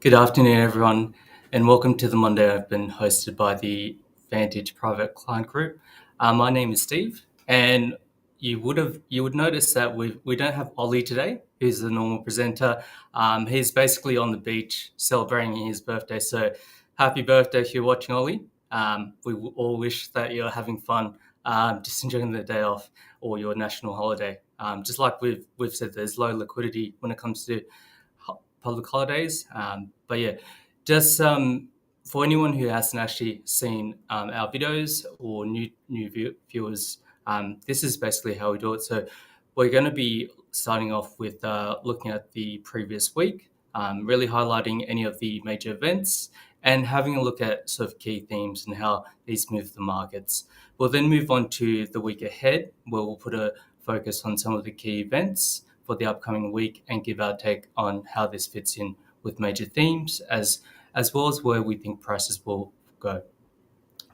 Good afternoon, everyone, and welcome to the Monday Open hosted by the Vantage Private Client Group. My name is Steve, and you would notice that we don't have Ollie today, who's the normal presenter. He's basically on the beach celebrating his birthday. So, happy birthday if you're watching, Ollie. We all wish that you're having fun, just enjoying the day off or your national holiday. Just like we've said, there's low liquidity when it comes to public holidays. But yeah, just for anyone who hasn't actually seen our videos or new viewers, this is basically how we do it. So we're going to be starting off with looking at the previous week, really highlighting any of the major events and having a look at sort of key themes and how these move the markets. We'll then move on to the week ahead, where we'll put a focus on some of the key events for the upcoming week and give our take on how this fits in with major themes as well as where we think prices will go.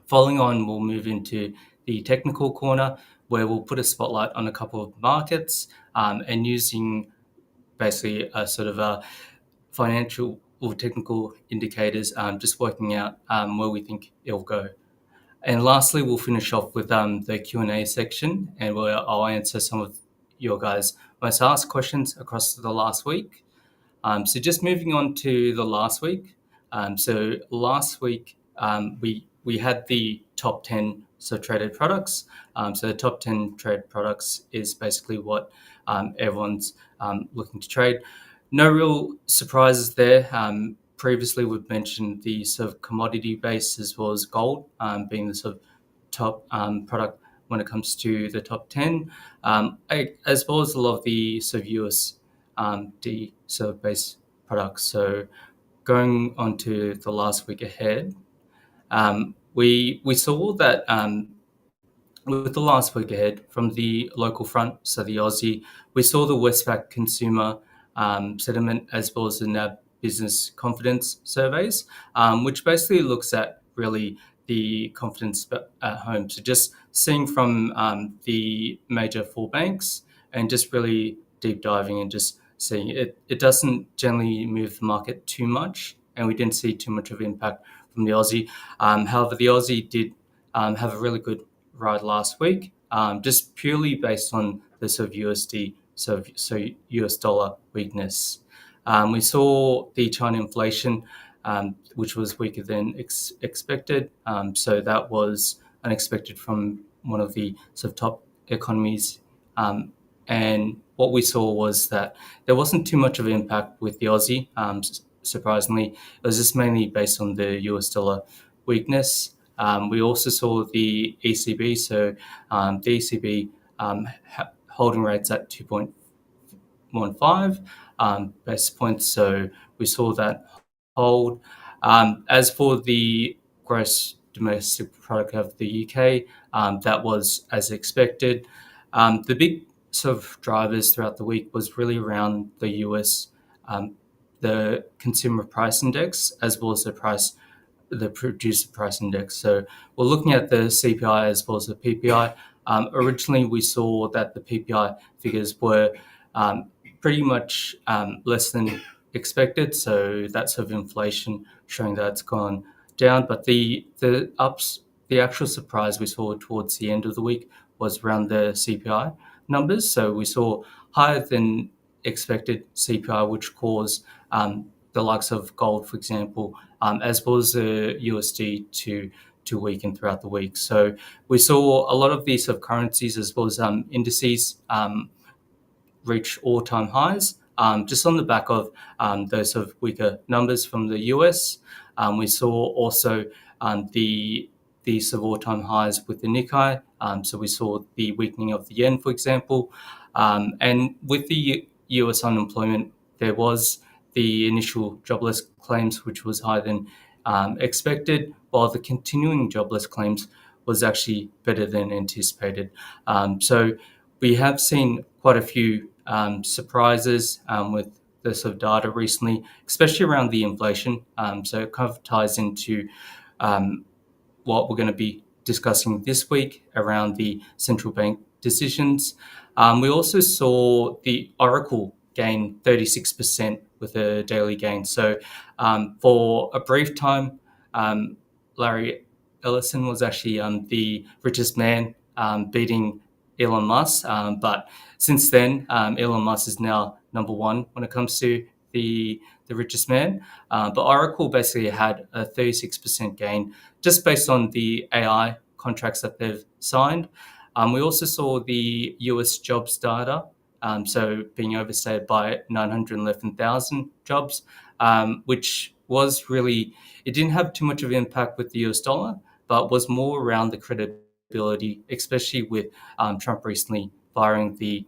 Following on, we'll move into the technical corner, where we'll put a spotlight on a couple of markets and using basically a sort of a financial or technical indicators, just working out where we think it'll go. And lastly, we'll finish off with the Q&A section, and where I'll answer some of your guys' most asked questions across the last week. So just moving on to the last week. So last week we had the top 10 traded products. So the top 10 trade products is basically what everyone's looking to trade. No real surprises there. Previously, we've mentioned the sort of commodity base as well as gold being the sort of top product when it comes to the top 10, as well as a lot of the sort of USD sort of base products. So going on to the last week ahead, we saw that with the last week ahead from the local front, so the Aussie, we saw the Westpac consumer sentiment as well as the NAB business confidence surveys, which basically looks at really the confidence at home. So just seeing from the major four banks and just really deep diving and just seeing it doesn't generally move the market too much, and we didn't see too much of impact from the Aussie. However, the Aussie did have a really good ride last week, just purely based on the sort of USD, so US dollar weakness. We saw the China inflation, which was weaker than expected. So that was unexpected from one of the sort of top economies. And what we saw was that there wasn't too much of an impact with the Aussie. Surprisingly, it was just mainly based on the US dollar weakness. We also saw the ECB, so the ECB holding rates at 2.15 basis points. So we saw that hold. As for the gross domestic product of the UK, that was as expected. The big sort of drivers throughout the week was really around the US, the consumer price index, as well as the producer price index. So we're looking at the CPI as well as the PPI. Originally, we saw that the PPI figures were pretty much less than expected. So that sort of inflation showing that it's gone down, but the actual surprise we saw towards the end of the week was around the CPI numbers. So we saw higher than expected CPI, which caused the likes of gold, for example, as well as the USD to weaken throughout the week. So we saw a lot of these sort of currencies as well as indices reach all-time highs, just on the back of those sort of weaker numbers from the US. We saw also the sort of all-time highs with the Nikkei. So we saw the weakening of the yen, for example. And with the US unemployment, there was the initial jobless claims, which was higher than expected, while the continuing jobless claims was actually better than anticipated. So we have seen quite a few surprises with the sort of data recently, especially around the inflation. So it kind of ties into what we're going to be discussing this week around the central bank decisions. We also saw the Oracle gain 36% with a daily gain. So for a brief time, Larry Ellison was actually the richest man, beating Elon Musk. But since then, Elon Musk is now number one when it comes to the richest man. But Oracle basically had a 36% gain just based on the AI contracts that they've signed. We also saw the US jobs data, so being overstated by 911,000 jobs, which was really, it didn't have too much of an impact with the US dollar, but was more around the credibility, especially with Trump recently firing the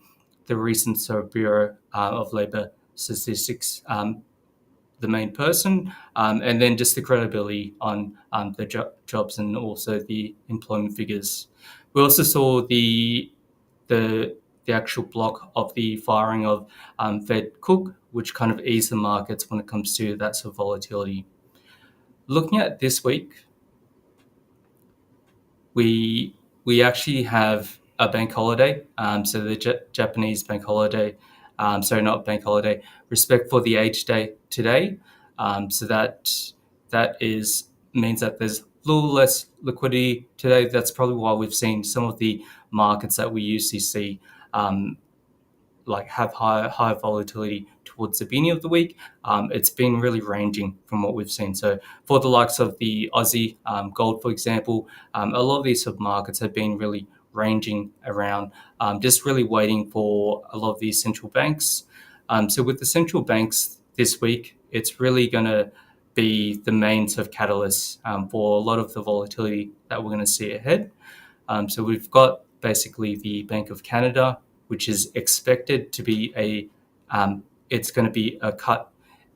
recent Bureau of Labor Statistics, the main person, and then just the credibility on the jobs and also the employment figures. We also saw the actual block of the firing of Fed Cook, which kind of eased the markets when it comes to that sort of volatility. Looking at this week, we actually have a bank holiday. So the Japanese bank holiday, sorry, not bank holiday, respect for the age day today. So that means that there's a little less liquidity today. That's probably why we've seen some of the markets that we usually see like have higher volatility towards the beginning of the week. It's been really ranging from what we've seen. So for the likes of the Aussie gold, for example, a lot of these markets have been really ranging around, just really waiting for a lot of these central banks. So with the central banks this week, it's really going to be the main sort of catalyst for a lot of the volatility that we're going to see ahead. So we've got basically the Bank of Canada, which is expected to be it's going to be a cut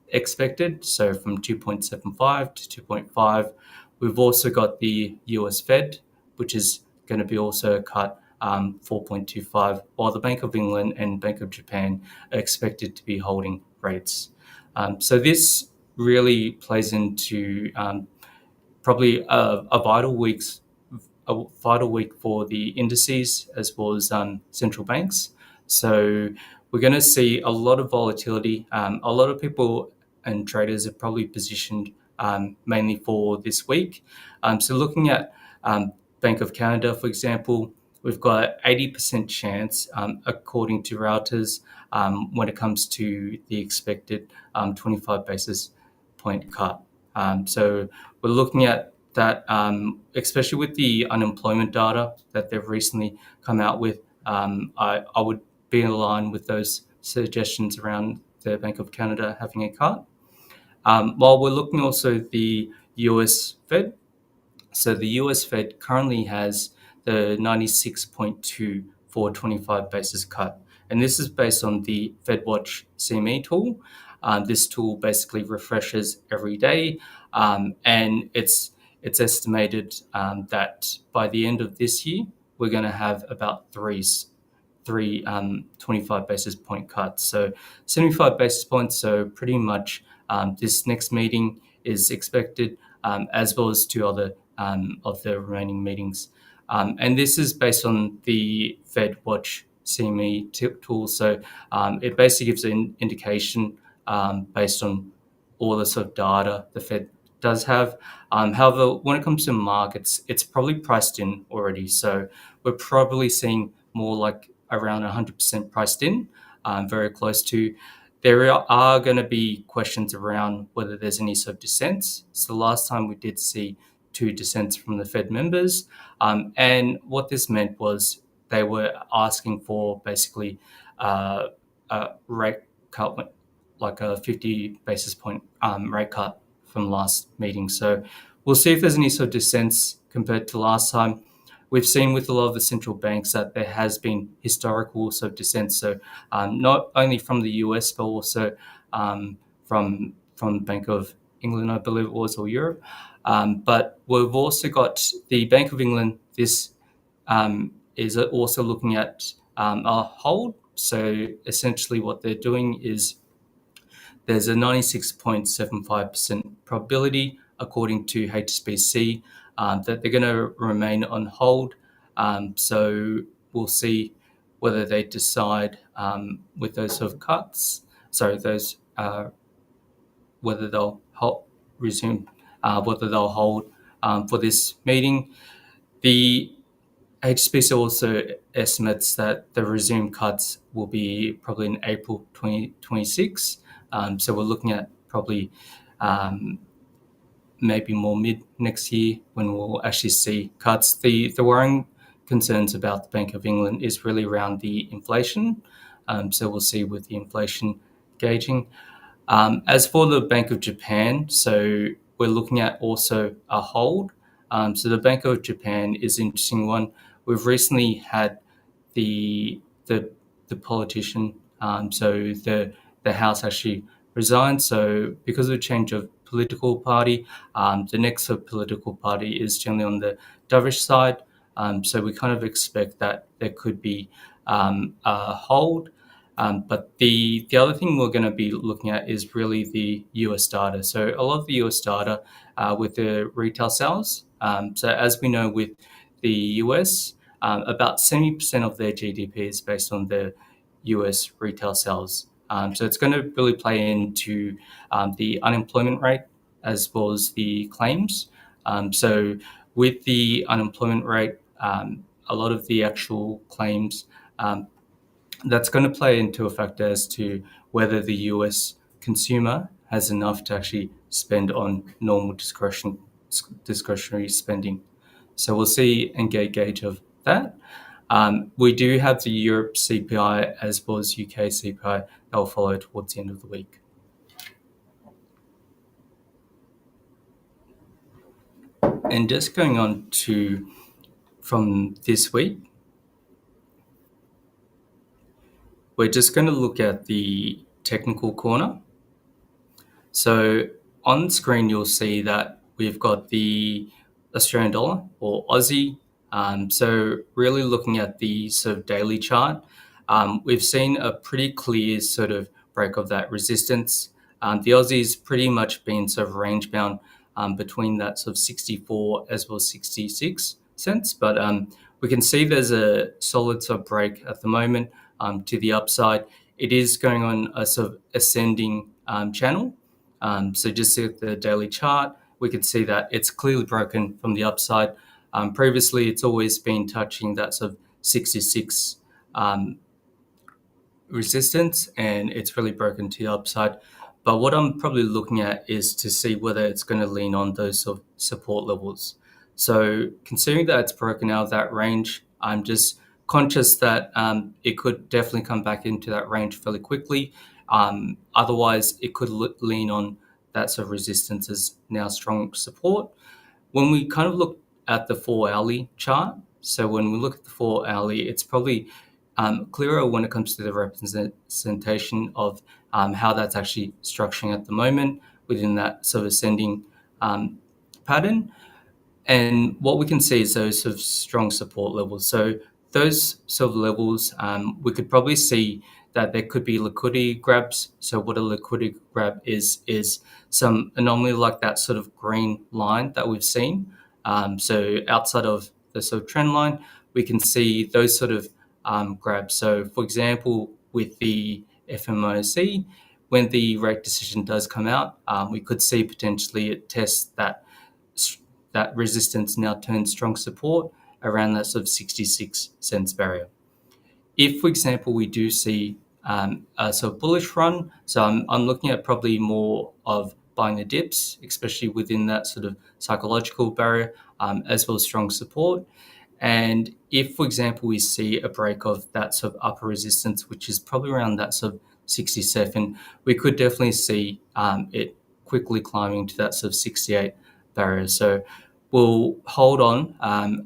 expected, so from 2.75 to 2.5. We've also got the US Fed, which is going to be also a cut 4.25, while the Bank of England and Bank of Japan are expected to be holding rates. So this really plays into probably a vital week for the indices as well as central banks. So we're going to see a lot of volatility. A lot of people and traders are probably positioned mainly for this week. So looking at Bank of Canada, for example, we've got 80% chance, according to Reuters, when it comes to the expected 25 basis point cut. So we're looking at that, especially with the unemployment data that they've recently come out with. I would be in line with those suggestions around the Bank of Canada having a cut. While we're looking also at the US Fed, so the US Fed currently has the 96.2 for 25 basis cut. And this is based on the FedWatch CME tool. This tool basically refreshes every day, and it's estimated that by the end of this year, we're going to have about three 25 basis point cuts. So 75 basis points. So pretty much this next meeting is expected, as well as two other of the remaining meetings. And this is based on the FedWatch CME tool. So it basically gives an indication based on all the sort of data, the Fed does have. However, when it comes to markets, it's probably priced in already. So we're probably seeing more like around 100% priced in, very close to. There are going to be questions around whether there's any sort of dissents. So last time we did see 2 dissents from the Fed members. And what this meant was they were asking for basically a rate cut, like a 50 basis point rate cut from last meeting. So we'll see if there's any sort of dissents compared to last time. We've seen with a lot of the central banks that there has been historical sort of dissents. So not only from the US, but also from Bank of England, I believe it was, or Europe. But we've also got the Bank of England. This is also looking at a hold. So essentially what they're doing is there's a 96.75% probability, according to HSBC, that they're going to remain on hold. So we'll see whether they decide with those sort of cuts, whether they'll resume, whether they'll hold for this meeting. The HSBC also estimates that the resume cuts will be probably in April 2026. So we're looking at probably maybe more mid next year when we'll actually see cuts. The worrying concerns about the Bank of England is really around the inflation. So we'll see with the inflation gauging. As for the Bank of Japan, so we're looking at also a hold. So the Bank of Japan is an interesting one. We've recently had the politician, so the House actually resigned. So because of the change of political party, the next political party is generally on the dovish side. So we kind of expect that there could be a hold. But the other thing we're going to be looking at is really the US data. So a lot of the US data with the retail sales. So as we know with the US, about 70% of their GDP is based on the US retail sales. So it's going to really play into the unemployment rate as well as the claims. So with the unemployment rate, a lot of the actual claims, that's going to play into a factor as to whether the US consumer has enough to actually spend on normal discretionary spending. So we'll see and get a gauge of that. We do have the Europe CPI as well as UK CPI that will follow towards the end of the week. And just going on to from this week, we're just going to look at the technical corner. So on screen, you'll see that we've got the Australian dollar or Aussie. So really looking at the sort of daily chart, we've seen a pretty clear sort of break of that resistance. The Aussie's pretty much been sort of range bound between that sort of 64 as well as 66 cents. But we can see there's a solid sort of break at the moment to the upside. It is going on a sort of ascending channel. So just at the daily chart, we can see that it's clearly broken from the upside. Previously, it's always been touching that sort of 66 resistance, and it's really broken to the upside. But what I'm probably looking at is to see whether it's going to lean on those sort of support levels. So considering that it's broken out of that range, I'm just conscious that it could definitely come back into that range fairly quickly. Otherwise, it could lean on that sort of resistance as now strong support. When we kind of look at the 4-hourly chart, so when we look at the 4-hourly, it's probably clearer when it comes to the representation of how that's actually structuring at the moment within that sort of ascending pattern. And what we can see is those sort of strong support levels. So those sort of levels, we could probably see that there could be liquidity grabs. So what a liquidity grab is some anomaly like that sort of green line that we've seen. So outside of the sort of trend line, we can see those sort of grabs. So for example, with the FMOC, when the rate decision does come out, we could see potentially it tests that resistance now turns strong support around that sort of 66 cents barrier. If, for example, we do see a sort of bullish run, so I'm looking at probably more of buying the dips, especially within that sort of psychological barrier, as well as strong support. And if, for example, we see a break of that sort of upper resistance, which is probably around that sort of 67, we could definitely see it quickly climbing to that sort of 68 barrier. So we'll hold on.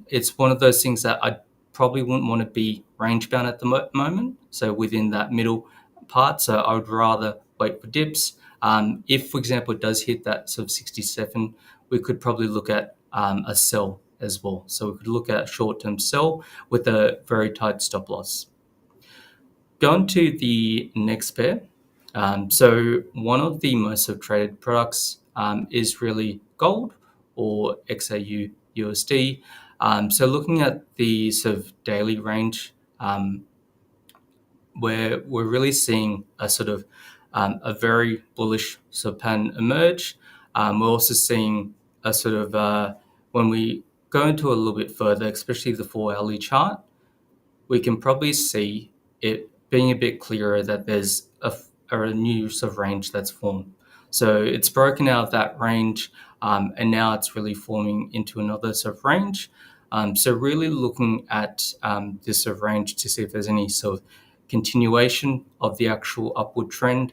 It's one of those things that I probably wouldn't want to be range bound at the moment. So within that middle part, so I would rather wait for dips. If, for example, it does hit that sort of 67, we could probably look at a sell as well. So we could look at a short-term sell with a very tight stop loss. Going to the next pair. So one of the most sort of traded products is really gold or XAU USD. So looking at the sort of daily range, where we're really seeing a sort of a very bullish sort of pattern emerge. We're also seeing a sort of when we go into a little bit further, especially the 4-hourly chart, we can probably see it being a bit clearer that there's a new sort of range that's formed. So it's broken out of that range, and now it's really forming into another sort of range. So really looking at this sort of range to see if there's any sort of continuation of the actual upward trend,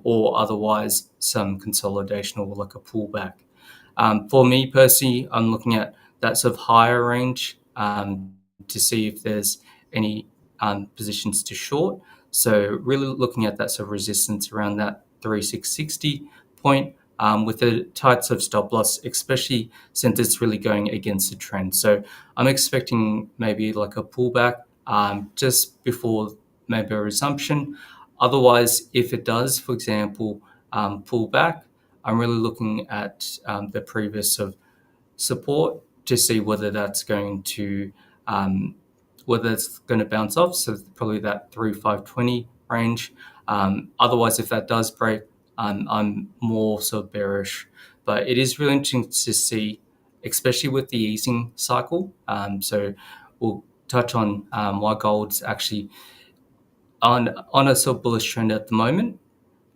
or otherwise some consolidation or like a pullback. For me personally, I'm looking at that sort of higher range to see if there's any positions to short. So really looking at that sort of resistance around that 3660 point with a tight sort of stop loss, especially since it's really going against the trend. So I'm expecting maybe like a pullback just before maybe a resumption. Otherwise, if it does, for example, pull back, I'm really looking at the previous sort of support to see whether that's going to bounce off. So probably that 3,520 range. Otherwise, if that does break, I'm more sort of bearish. But it is really interesting to see, especially with the easing cycle. So we'll touch on why gold's actually on a sort of bullish trend at the moment.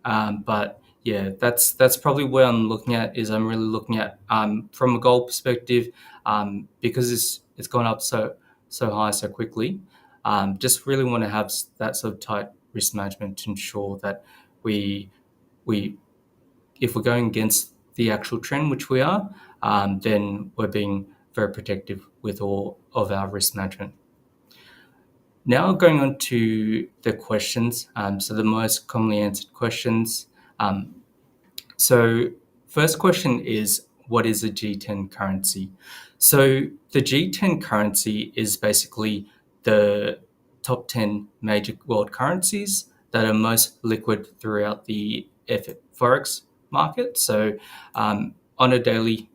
But yeah, that's probably where I'm looking at. Is I'm really looking at from a gold perspective, because it's gone up so high so quickly. Just really want to have that sort of tight risk management to ensure that we if we're going against the actual trend, which we are, then we're being very protective with all of our risk management. Now going on to the questions, so the most commonly answered questions. So first question is, what is a G10 currency? So the G10 currency is basically the top 10 major world currencies that are most liquid throughout the Forex market. So on a daily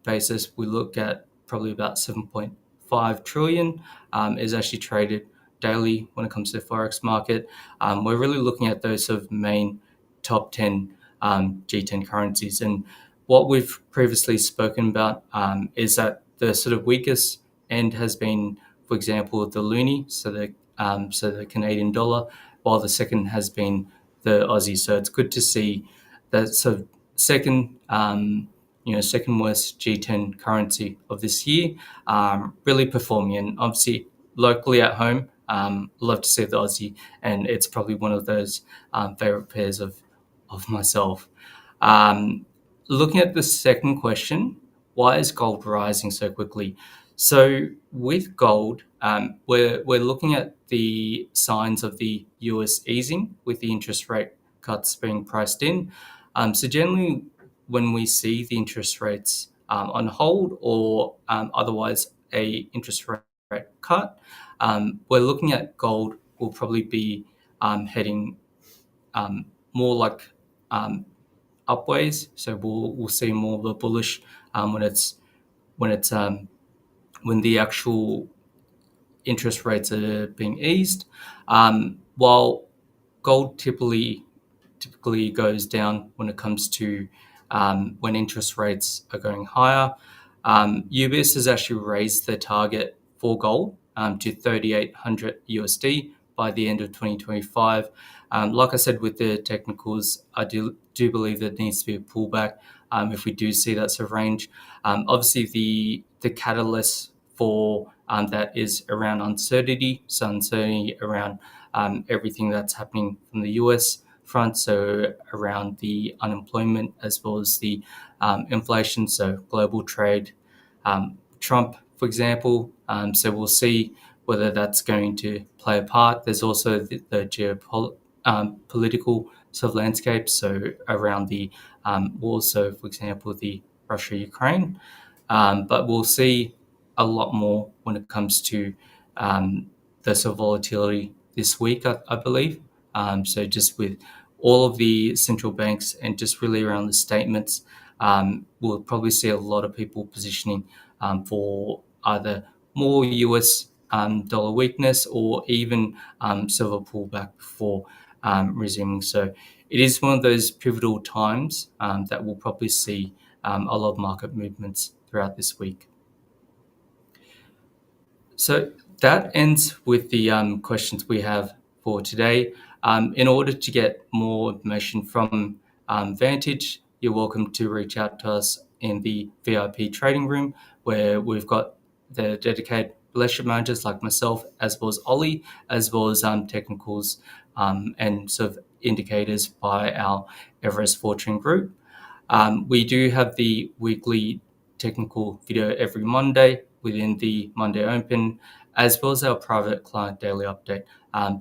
basis, we look at probably about 7.5 trillion is actually traded daily when it comes to the Forex market. We're really looking at those sort of main top 10 G10 currencies. And what we've previously spoken about is that the sort of weakest end has been, for example, the loonie, so the Canadian dollar, while the second has been the Aussie. So it's good to see that sort of second worst G10 currency of this year really performing. And obviously locally at home, love to see the Aussie, and it's probably one of those favorite pairs of myself. Looking at the second question, why is gold rising so quickly? So with gold, we're looking at the signs of the US easing with the interest rate cuts being priced in. So generally, when we see the interest rates on hold or otherwise a interest rate cut, we're looking at gold will probably be heading more like upways. So we'll see more of a bullish when the actual interest rates are being eased, while gold typically typically goes down when it comes to when interest rates are going higher. UBS has actually raised their target for gold to 3,800 USD by the end of 2025. Like I said, with the technicals, I do believe there needs to be a pullback if we do see that sort of range. Obviously, the catalyst for that is around uncertainty. So uncertainty around everything that's happening from the US front, so around the unemployment as well as the inflation, so global trade, Trump, for example. So we'll see whether that's going to play a part. There's also the geopolitical sort of landscape, so around the wars, so for example, the Russia-Ukraine. But we'll see a lot more when it comes to the sort of volatility this week, I believe. So just with all of the central banks and just really around the statements, we'll probably see a lot of people positioning for either more US dollar weakness or even sort of a pullback before resuming. So it is one of those pivotal times that we'll probably see a lot of market movements throughout this week. So that ends with the questions we have for today. In order to get more information from Vantage, you're welcome to reach out to us in the VIP trading room, where we've got the dedicated relationship managers like myself, as well as Ollie, as well as technicals and sort of indicators by our Everest Fortune group. We do have the weekly technical video every Monday within the Monday Open, as well as our private client daily update.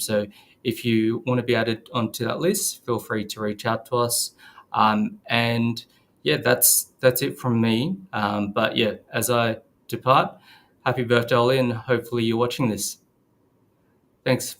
So if you want to be added onto that list, feel free to reach out to us. And yeah, that's it from me. But yeah, as I depart, happy birthday, Ollie, and hopefully you're watching this. Thanks.